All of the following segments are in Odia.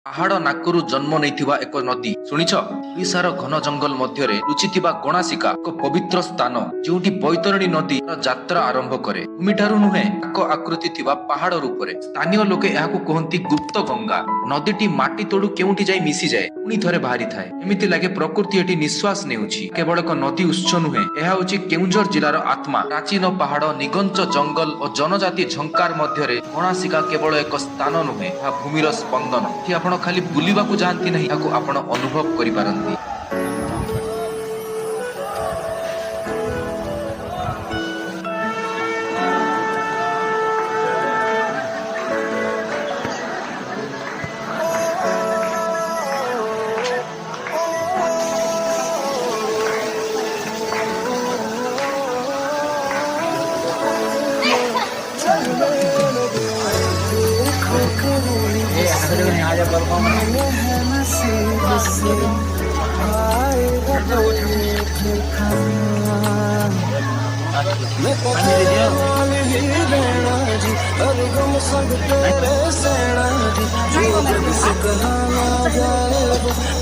ପାହାଡ଼ ନାକରୁ ଜନ୍ମ ନେଇଥିବା ଏକ ନଦୀ ଶୁଣିଛ? ଓଡ଼ିଶାର ଘନ ଜଙ୍ଗଲ ମଧ୍ୟରେ ଲୁଚିଥିବା ଗଣାସିକା ଏକ ପବିତ୍ର ସ୍ଥାନ ଯେଉଁଠି ବୈତରଣୀ ନଦୀର ଯାତ୍ରା ଆରମ୍ଭ କରେ। ଭୂମିଠାରୁ ନୁହେଁ, ଏକ ଆକୃତି ଥିବା ପାହାଡ଼ ରୂପରେ। ସ୍ଥାନୀୟ ଲୋକେ ଏହାକୁ କହନ୍ତି ଗୁପ୍ତ ଗଙ୍ଗା। ନଦୀଟି ମାଟି ତଳୁ କେଉଁଠି ଯାଇ ମିଶିଯାଏ, ପୁଣି ଥରେ ବାହାରିଥାଏ। ଏମିତି ଲାଗେ ପ୍ରକୃତି ଏଠି ନିଶ୍ୱାସ ନେଉଛି। କେବଳ ଏକ ନଦୀ ଉତ୍ସ ନୁହେଁ, ଏହା ହେଉଛି କେଉଁଝର ଜିଲ୍ଲାର ଆତ୍ମା। ପ୍ରାଚୀନ ପାହାଡ଼, ନିଘଞ୍ଚ ଜଙ୍ଗଲ ଓ ଜନଜାତି ଝଙ୍କାର ମଧ୍ୟରେ ଗଣାସିକା କେବଳ ଏକ ସ୍ଥାନ ନୁହେଁ, ଏହା ଭୂମିର ସ୍ପନ୍ଦନ। ଏଠି ଆପଣ ଖାଲି ବୁଲିବାକୁ ଯାଆନ୍ତି ନାହିଁ, ଏହାକୁ ଆପଣ ଅନୁଭବ କରିପାରନ୍ତି।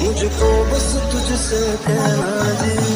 मुझको बस तुझसे कहना जी।